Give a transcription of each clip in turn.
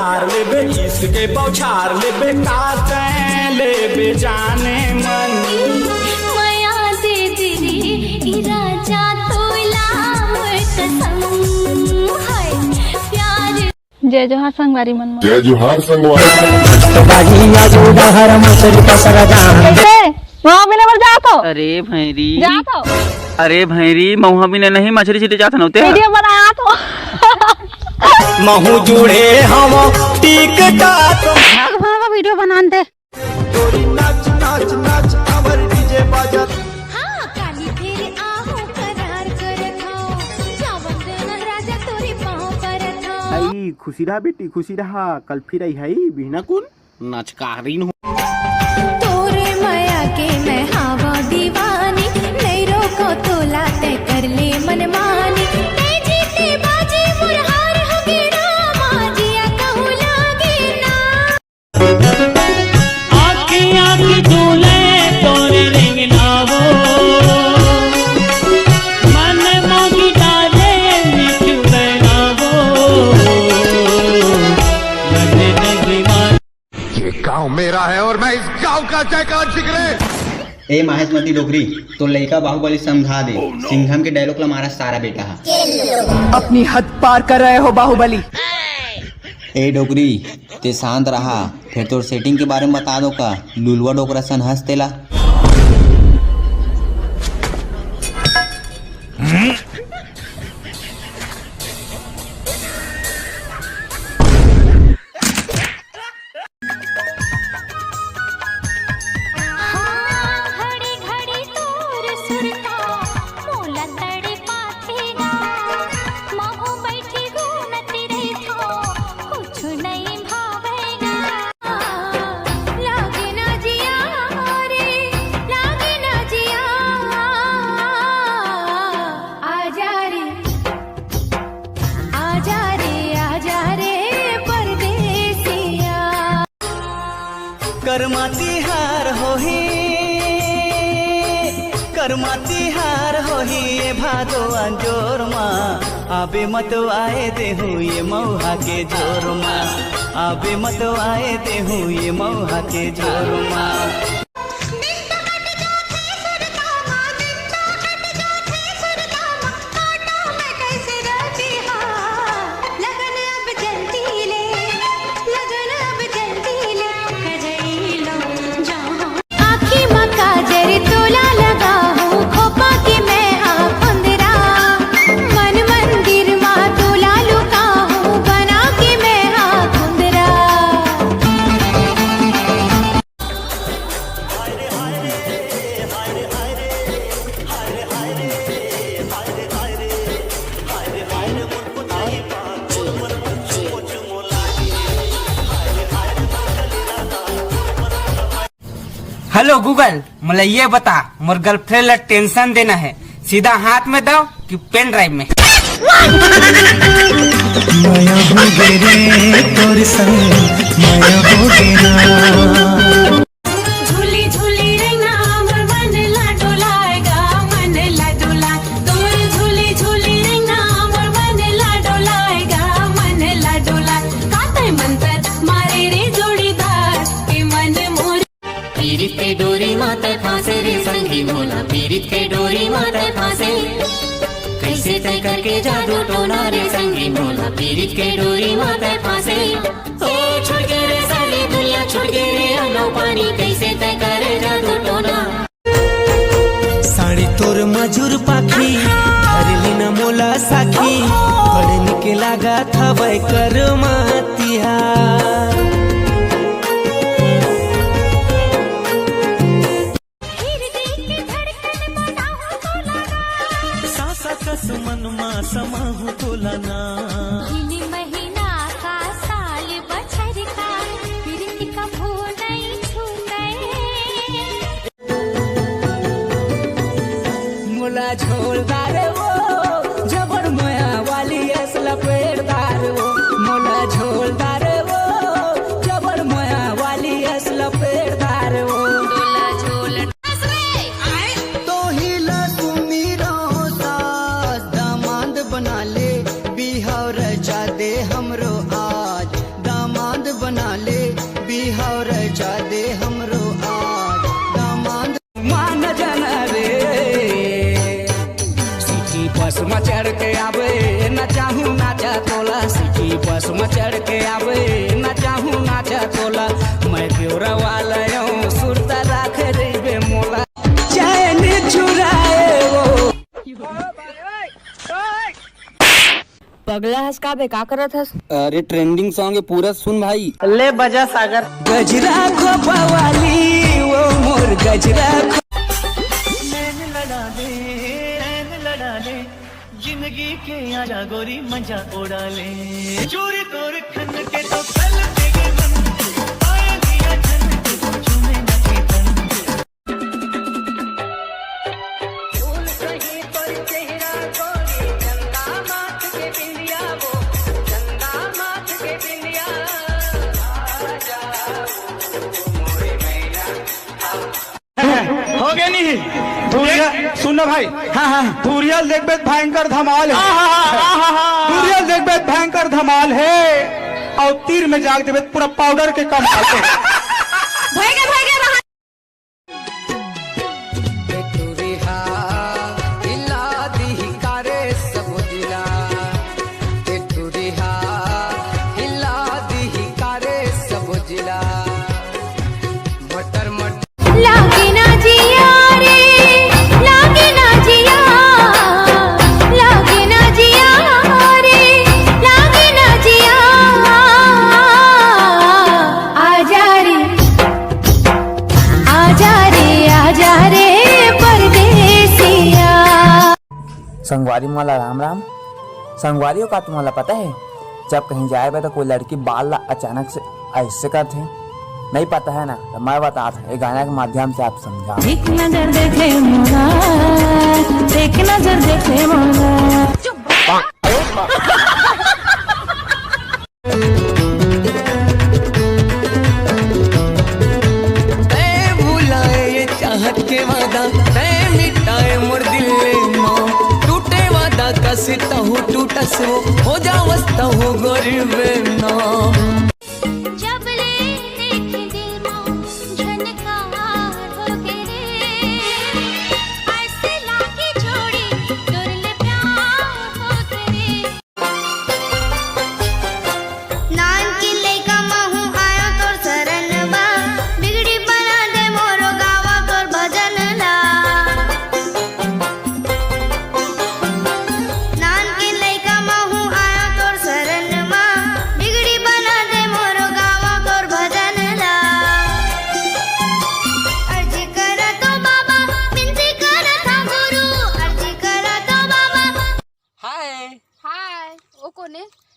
प्यार लेबे इश्क के बौछार लेबे काते लेबे जाने मन माया दे दिली राजा तोला कसम हाय प्यार। जय जोहार संगवारी मन जय जोहार संगवारी वहाँ भी नंबर जातो। अरे भैरी जातो। अरे भैरी महुआ भी नहीं मछली छिटे जात नौते वीडियो बनाया तो महू जुड़े हम टिक टाक का वीडियो बना दे। नाच नाच नाच अमर डीजे बाजत हाँ काली फेरे आहू करार करत हो जावन देना राजा तोरी पाँव परत हो। आई खुशी रहा बेटी खुशी रहा कल फिर आई है बिहना कुन नाचकारीन हो तोरे माया के मैं हवा दीवानी नहीं रोको तो लाते कर ले मनमानी नहीं जीते बाजी मुरहार हो गिरा माजिया कहूँ लागे ना। आँखी आँखी झूले तोरे रिंग नावो मन मोगी डाले मिठू बनावो लगे नगीमान। ये गांव मेरा है और मैं इस गांव का जयकार जिगरे। ए माहेशमती डोगरी तो लड़का बाहुबली समझा दे सिंघम के डायलॉग ला मारा सारा बेटा है। अपनी हद पार कर रहे हो बाहुबली। ए डोगरी ते शांत रहा फिर तो सेटिंग के बारे में बता दो का लुलवा डोकरा सन हंसतेला। घड़ी घड़ी तोर सुरता मोला तड़े पाथेगा महू बैठी घूमती रही थो कुछ नहीं भावेगा लागे ना जिया रे लागे ना जिया आजा रे आजा रे आजा रे परदेसिया। करमाती हार होही करमाती हार होही ये भादो अंजोर माँ आबे मत आए देहू ये मऊहा के जोर माँ आबे मत आए देहू ये मऊहा के जोर माँ। हेलो गूगल मला ये बता मोर गर्लफ्रेंड ला टेंशन देना है सीधा हाथ में दो कि पेन ड्राइव में। माया हो गे रे तोर संग माया हो गे ना झूली झूली रंगा मोर मन ला डोलाएगा मन ला डोला तोर झूली झूली रंगा मोर मन ला डोलाएगा मन ला डोला काते मंतर मारे रे जोड़ीदार के मन मोर पीरित के डोरी माते फांसे रे संगी मोला पीरित के डोरी माते फांसे कैसे तय करके जादू टोना रे संगी मोला पीरित के डोरी माते फांसे ओ छुड़ के रे सारी दुनिया छुड़ के रे अनो पानी कैसे तय करे जादू टोना। साड़ी तोर मजूर पाखी धरली न मोला साखी बड़े निके लागा था वै कर मातिया मनमा समाहु तोलाना महीना का साल बछर का प्रीति का भूल नहीं छूटे मोला झोलदार वो जबर मोया वाली असला पेड़दार वो मोला झोलदार वो जबर मोया वाली असला पेड़दार वो तो हिला सुमीरा बना ले बिहार रचा दे हमरो आज दामा हौर जादे हमरो आज दामाद मान जाना रे सिटी बस में चढ़ के आवे न चाहूँ नाचा तोला सिटी बस में चढ़ के आवे न चाहूँ नाचा तोला मैं ब्योरा वाला हूँ सुरता राख रे मोला चैन चुराए वो पगला हंस का बे का करत हस? अरे ट्रेंडिंग सॉन्ग है पूरा सुन भाई। ले बजा सागर गजरा खो पवाली वो मोर गजरा नैन लड़ा ले जिंदगी के आजा गोरी मजा उड़ा ले चोरी तोर खन के तो पल के मन आया दिया छन के तो झूमे न के तन फूल सही पर चेहरा गोरी चंदा माथ के बिंदिया वो चंदा माथ के बिंदिया आजा मोरे मैया हो गया नहीं धूरिया सुनो भाई। हाँ हाँ धूरियल देखबे भयंकर धमाल है। धूरियल देखबे भयंकर धमाल है और तीर में जाग देबे पूरा पाउडर के कमाल है। लागे ना जिया रे लागे ना जिया लागे ना जिया रे लागे ना जिया आजा रे परदेसिया। संगवारी माला राम राम। संगवारियों का तुम्हारा पता है जब कहीं जाए तो कोई लड़की बाल अचानक से ऐसे करते हैं नहीं पता है ना तो मैं बताता हूँ गाना के माध्यम से आप समझा। एक नजर देखे मोरा एक नजर देखे मोरा भुलाए ये चाहत के वादा मिटाए मोर दिल में टूटे वादा कसता हूँ टूटस हो जावस्ता हूँ गरीब ना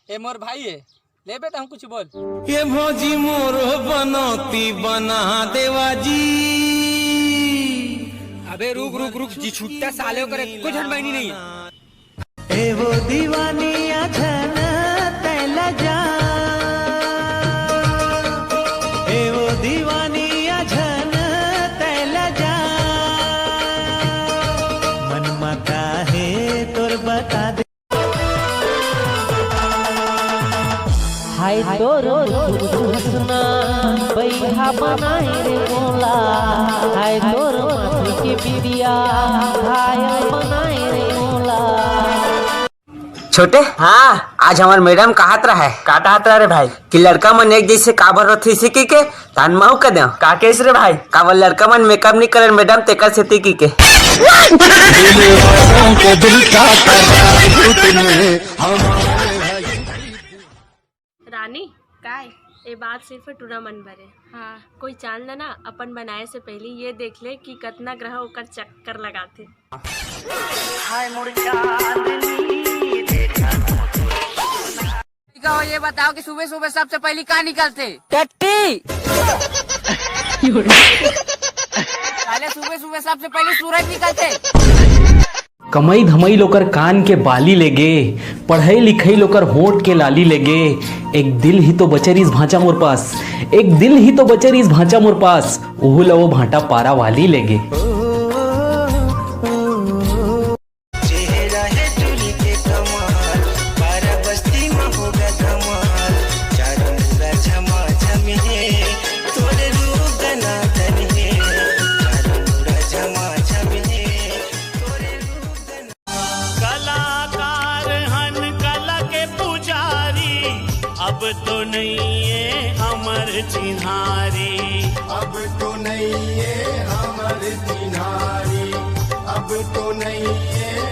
ए मोर भाई है ले बेटा हम कुछ बोल। ये भौजी मोर बनौती बना देवाजी। अबे रुक रुक रुक जी छुट्टा साले करे कुछ हड़बड़ी नहीं है। ए वो दीवानिया छन तैला जा ए वो दीवानिया छन तैला जा मन मता है तोर बता दे हाय तोरो सुना बैठा बनाए रे मोला हाय तोरो माथे के बिबिया घायल बनाए रे मोला। छोटे हाँ आज हमार मैडम कहत रहा है काटा रहा रे भाई कि लड़का मन एक जैसे काबर होती सीखी के तान माहू कर दे का केस रे भाई काबर लड़का मन मेकअप नहीं करे मैडम तेकर से तीकी के रानी काय ये बात सिर्फ टूरा मन भरे। हाँ कोई चांद ना अपन बनाए से पहले ये देख ले कि कितना ग्रह ओकर चक्कर लगाते। ये बताओ कि सुबह सुबह सबसे पहले कहाँ निकलते टट्टी सुबह सुबह सबसे पहले सूरज निकलते। कमाई धमाई लोकर कान के बाली लेगे पढ़ाई लिखाई लोकर होंठ के लाली लेगे एक दिल ही तो बचर इस भांचा मोर पास एक दिल ही तो बचर इस भांचा मोर पास ओहू ला वो भांटा पारा वाली लेगे। अब तो नहीं है हमर चिन्हारी, अब तो नहीं है हमर चिन्हारी, अब तो नहीं है